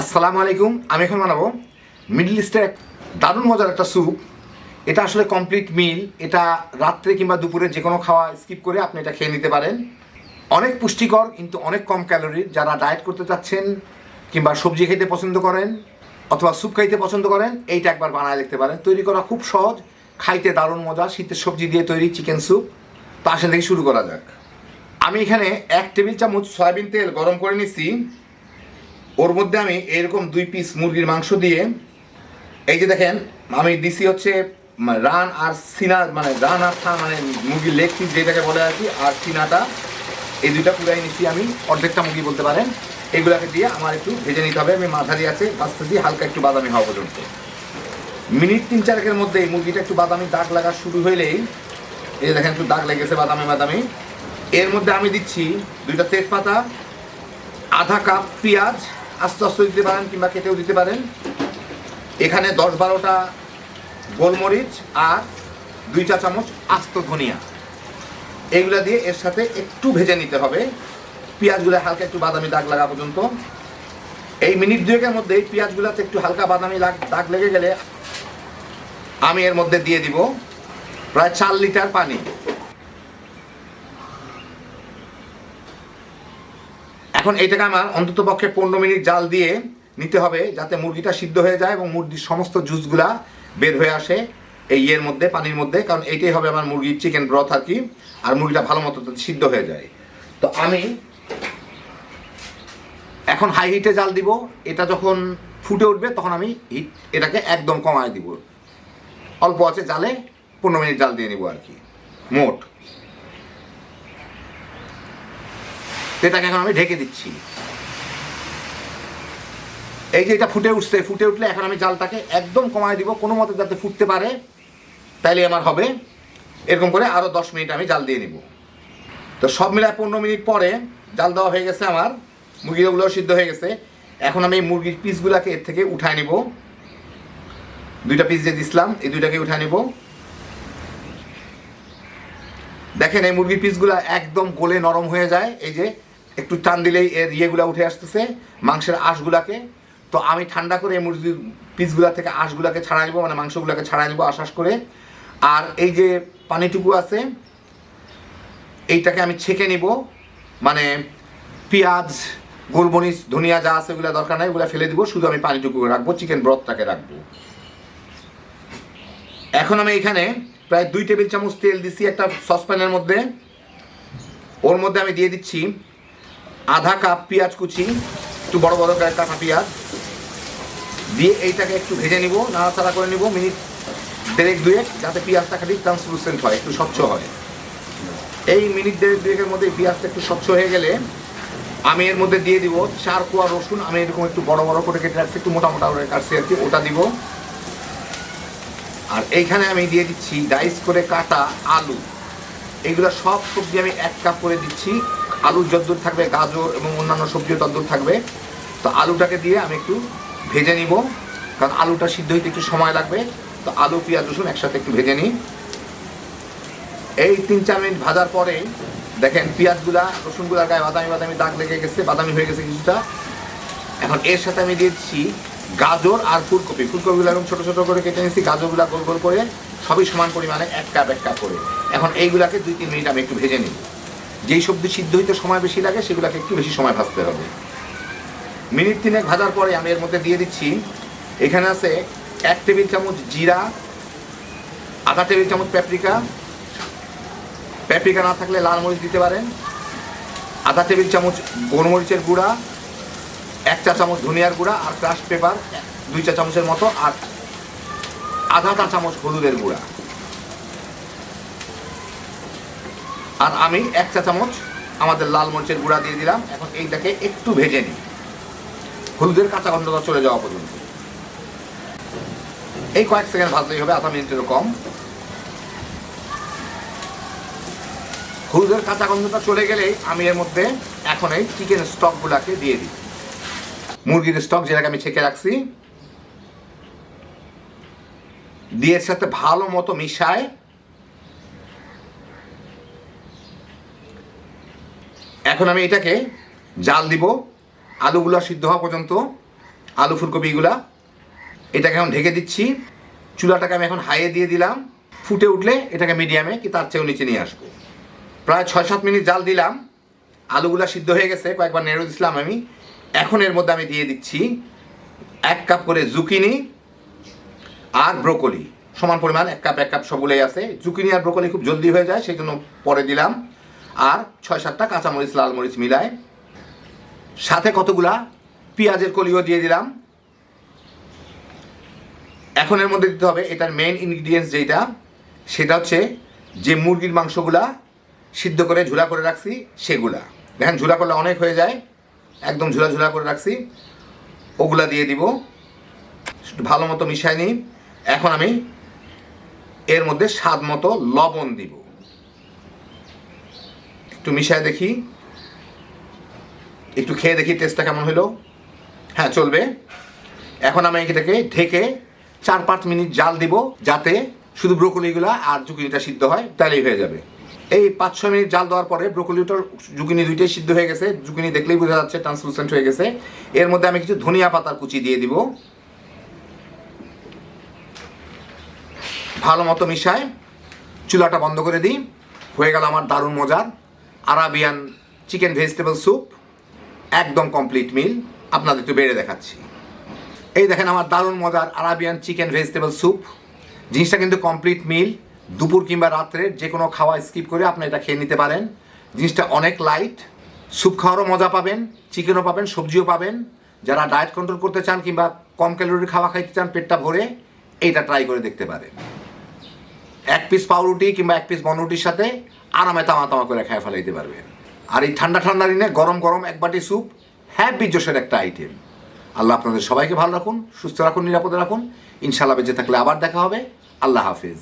আসসালামু আলাইকুম। আমি এখন বানাবো মিডল ইস্টের দারুণ মজার একটা স্যুপ। এটা আসলে কমপ্লিট মিল। এটা রাত্রে কিংবা দুপুরে যে কোনো খাওয়া স্কিপ করে আপনি এটা খেয়ে নিতে পারেন। অনেক পুষ্টিকর কিন্তু অনেক কম ক্যালোরির। যারা ডায়েট করতে চাচ্ছেন কিংবা সবজি খেতে পছন্দ করেন অথবা স্যুপ খাইতে পছন্দ করেন, এইটা একবার বানায় দেখতে পারেন। তৈরি করা খুব সহজ, খাইতে দারুণ মজা। শীতের সবজি দিয়ে তৈরি চিকেন স্যুপ। তো আসেন থেকে শুরু করা যাক। আমি এখানে 1 টেবিল চামচ সয়াবিন তেল গরম করে নিচ্ছি। ওর মধ্যে আমি এরকম 2 পিস মুরগির মাংস দিয়ে, এই যে দেখেন আমি দিছি হচ্ছে রান আর সিনা, মানে রান আর থা মানে মুরগির লেগ পিস যেটাকে বলে আর কি, আর সিনাটা, এই দুইটা পুরাই নিচ্ছি আমি, অর্ধেকটা মুরগি বলতে পারেন। এগুলাকে দিয়ে আমার একটু ভেজে নিতে হবে। আমি মাঝারি আছে বাঁচতেছি, হালকা একটু বাদামি হওয়া পর্যন্ত। মিনিট 3-4 মধ্যে এই মুরগিটা একটু বাদামি দাগ লাগা শুরু হইলেই, এই যে দেখেন একটু দাগ লেগেছে বাদামি বাদামি, এর মধ্যে আমি দিচ্ছি 2টা তেজপাতা, আধা কাপ পেঁয়াজ, আস্তে আস্তে দিতে পারেন কিংবা কেটেও দিতে পারেন। এখানে 10-12টা গোলমরিচ আর 2 চা চামচ আস্ত ধনিয়া, এইগুলা দিয়ে এর সাথে একটু ভেজে নিতে হবে। পেঁয়াজগুলো হালকা একটু বাদামি দাগ লাগা পর্যন্ত। এই মিনিট 2-এর মধ্যে পেঁয়াজগুলোতে একটু হালকা বাদামি দাগ লেগে গেলে আমি এর মধ্যে দিয়ে দিব প্রায় 4 লিটার পানি। এখন এইটাকে আমার অন্তত পক্ষে 15 মিনিট জাল দিয়ে নিতে হবে, যাতে মুরগিটা সিদ্ধ হয়ে যায় এবং মুরগির সমস্ত জুসগুলা বের হয়ে আসে এই ইয়ের মধ্যে, পানির মধ্যে। কারণ এইটাই হবে আমার মুরগির চিকেন ব্রথ আর কি, আর মুরগিটা ভালো মতো সিদ্ধ হয়ে যায়। তো আমি এখন হাই হিটে জাল দিব। এটা যখন ফুটে উঠবে তখন আমি এটাকে একদম কমায় দিব। অল্প আছে জালে 15 মিনিট জাল দিয়ে নিব আর কি মোট। এটাকে এখন আমি ঢেকে দিচ্ছি। এই যে এটা ফুটে উঠছে, ফুটে উঠলে এখন আমি জালটাকে একদম কমায় দিব, কোনো মতে যাতে ফুটতে পারে, তাইলে আমার হবে। এরকম করে আরও 10 মিনিট আমি জাল দিয়ে নিব। তো সব মিলায় 15 মিনিট পরে জাল দেওয়া হয়ে গেছে আমার, মুরগিগুলোও সিদ্ধ হয়ে গেছে। এখন আমি এই মুরগির পিসগুলোকে এর থেকে উঠায় নিব। 2টা পিস যে দিছিলাম এই 2টাকে উঠায় নিব। দেখেন এই মুরগির পিসগুলো একদম গলে নরম হয়ে যায়। এই যে একটু টান দিলেই এর ইয়েগুলা উঠে আসতেছে, মাংসের আঁশগুলাকে। তো আমি ঠান্ডা করে এই মুরগির পিসগুলা থেকে আঁশগুলাকে ছাড়াই নিব, মানে মাংসগুলাকে ছাড়াই নিব আশ করে। আর এই যে পানিটুকু আছে এইটাকে আমি ছেঁকে নিব, মানে পেঁয়াজ গোলমরিচ ধনিয়া যা আছে ওগুলো দরকার নাই, ওগুলো ফেলে দিব, শুধু আমি পানিটুকু রাখবো, চিকেন ব্রথটাকে রাখবো। এখন আমি এখানে প্রায় 2 টেবিল চামচ তেল দিচ্ছি একটা সসপ্যানের মধ্যে। ওর মধ্যে আমি দিয়ে দিচ্ছি আধা কাপ পেঁয়াজ কুচি, একটু বড় বড় কাটা পেঁয়াজ দিয়ে এইটাকে একটু ভেজে নিব, নাড়াচাড়া করে নিব মিনিট 1-2, যাতে পেঁয়াজটা খালি ট্রান্সলুসেন্ট হয়, একটু স্বচ্ছ হয়। এই মিনিট 1-2-এর মধ্যে পেঁয়াজটা একটু স্বচ্ছ হয়ে গেলে আমি এর মধ্যে দিয়ে দিব 4 কোয়া রসুন। আমি এরকম একটু বড় বড় করে কেটে রাখছি, একটু মোটা মোটা করে কাটছি আর কি, ওটা দিব। আর এইখানে আমি দিয়ে দিচ্ছি ডাইস করে কাটা আলু। এইগুলো সব সবজি আমি 1 কাপ করে দিচ্ছি। আলু যদ্দূর থাকবে, গাজর এবং অন্যান্য সবজিও তদ্দূর থাকবে। তো আলুটাকে দিয়ে আমি একটু ভেজে নিব, কারণ আলুটা সিদ্ধ হইতে একটু সময় লাগবে। তো আলু পেঁয়াজ রসুন একসাথে একটু ভেজে নিই। এই 3-4 মিনিট ভাজার পরে দেখেন পেঁয়াজগুলা রসুনগুলার গায়ে বাদামি বাদামি দাগ লেগে গেছে, বাদামি হয়ে গেছে কিছুটা। এখন এর সাথে আমি দিয়েছি গাজর আর ফুলকপি। ফুলকপিগুলো এরকম ছোটো ছোটো করে কেটে নিচ্ছি, গাজরগুলো গোল গোল করে, সবই সমান পরিমাণে 1 কাপ 1 কাপ করে। এখন এইগুলাকে 2-3 মিনিট আমি একটু ভেজে নিই। যেই সবজি সিদ্ধ হইতে সময় বেশি লাগে সেগুলোকে একটু বেশি সময় ভাজতে হবে। মিনিট 3 ভাজার পরে আমি এর মধ্যে দিয়ে দিচ্ছি, এখানে আছে 1 টেবিল চামচ জিরা, আধা টেবিল চামচ প্যাপরিকা, প্যাপরিকা না থাকলে লাল মরিচ দিতে পারেন, আধা টেবিল চামচ গোলমরিচের গুঁড়া, 1 চা চামচ ধনিয়ার গুঁড়া আর ক্রাশ পেপার 2 চা চামচের মতো, আর আধা চা চামচ হলুদের গুঁড়া, আর আমি 1 চা চামচ আমাদের লাল মরিচের গুঁড়া দিয়ে দিলাম। এখন এইটাকে একটু ভেজে নিই, হলুদের কাঁচা গন্ধটা চলে যাওয়া পর্যন্ত। এই কয়েক সেকেন্ড ভাজলেই হবে, আধা মিনিটেরও কম। হলুদের কাঁচা গন্ধটা চলে গেলেই আমি এর মধ্যে এখন এই চিকেন স্টকগুলাকে দিয়ে দিই। মুরগির স্টক যেটাকে আমি ছেঁকে রাখছি দিয়ে এর সাথে ভালো মতো মিশায় এখন আমি এটাকে জাল দিব আলুগুলো সিদ্ধ হওয়া পর্যন্ত। আলু ফুলকপিগুলা। এটাকে এখন ঢেকে দিচ্ছি। চুলাটাকে আমি এখন হাইয়ে দিয়ে দিলাম। ফুটে উঠলে এটাকে মিডিয়ামে কি তার চেয়েও নিচে নিয়ে আসবো। প্রায় 6-7 মিনিট জাল দিলাম। আলুগুলা সিদ্ধ হয়ে গেছে, কয়েকবার নেড়ে দিচ্ছিলাম আমি। এখন এর মধ্যে আমি দিয়ে দিচ্ছি 1 কাপ করে জুকিনি আর ব্রোকলি, সমান পরিমাণ 1 কাপ সবগুলোই আছে। জুকিনি আর ব্রোকলি খুব জলদি হয়ে যায়, সেই জন্য পরে দিলাম। আর 6-7টা কাঁচামরিচ, লাল মরিচ মিলায়, সাথে কতগুলা পেঁয়াজের কলিও দিয়ে দিলাম। এখন এর মধ্যে দিতে হবে এটার মেইন ইনগ্রিডিয়েন্টস যেটা, সেটা হচ্ছে যে মুরগির মাংসগুলা সিদ্ধ করে ঝুলা করে রাখছি সেগুলা। দেখেন ঝুলা করলে অনেক হয়ে যায়, একদম ঝুলা ঝুলা করে রাখছি, ওগুলা দিয়ে দিব। একটু ভালো মতো মিশাই নিই। এখন আমি এর মধ্যে স্বাদ মতো লবণ দিব। একটু মিশায় দেখি, একটু খেয়ে দেখি টেস্টটা কেমন হলো। হ্যাঁ, চলবে। এখন আমি এটাকে ঢেকে 4-5 মিনিট জাল দিব, যাতে শুধু ব্রোকলিগুলা আর জুকিনিটা সিদ্ধ হয়, তাহলেই হয়ে যাবে। এই 5-6 মিনিট জাল দেওয়ার পরে ব্রোকলিটার জুকিনি দুইটাই সিদ্ধ হয়ে গেছে। জুকিনি দেখলেই বোঝা যাচ্ছে ট্রান্সলুসেন্ট হয়ে গেছে। এর মধ্যে আমি কিছু ধনিয়া পাতার কুচি দিয়ে দিব। ভালো মতো মিশায় চুলাটা বন্ধ করে দিই। হয়ে গেল আমার দারুণ মজার আরাবিয়ান চিকেন ভেজিটেবল স্যুপ। একদম কমপ্লিট মিল। আপনাদের একটু বেড়ে দেখাচ্ছি। এই দেখেন আমার দারুণ মজার আরাবিয়ান চিকেন ভেজিটেবল স্যুপ। জিনিসটা কিন্তু কমপ্লিট মিল। দুপুর কিংবা রাত্রে যে কোনো খাওয়া স্কিপ করে আপনি এটা খেয়ে নিতে পারেন। জিনিসটা অনেক লাইট, স্যুপ খাওয়ারও মজা পাবেন, চিকেনও পাবেন, সবজিও পাবেন। যারা ডায়েট কন্ট্রোল করতে চান কিংবা কম ক্যালোরির খাওয়া খাইতে চান পেটটা ভরে, এইটা ট্রাই করে দেখতে পারেন। 1 পিস পাউরুটি কিংবা 1 পিস বনরুটির সাথে আরামে তামা তামা করে খেয়ে ফেলাইতে পারবেন। আর এই ঠান্ডা ঠান্ডা দিনে গরম গরম 1 বাটি স্যুপ হ্যাপি জোশের একটা আইটেম। আল্লাহ আপনাদের সবাইকে ভালো রাখুন, সুস্থ রাখুন, নিরাপদে রাখুন। ইনশাআল্লাহ বেঁচে থাকলে আবার দেখা হবে। আল্লাহ হাফিজ।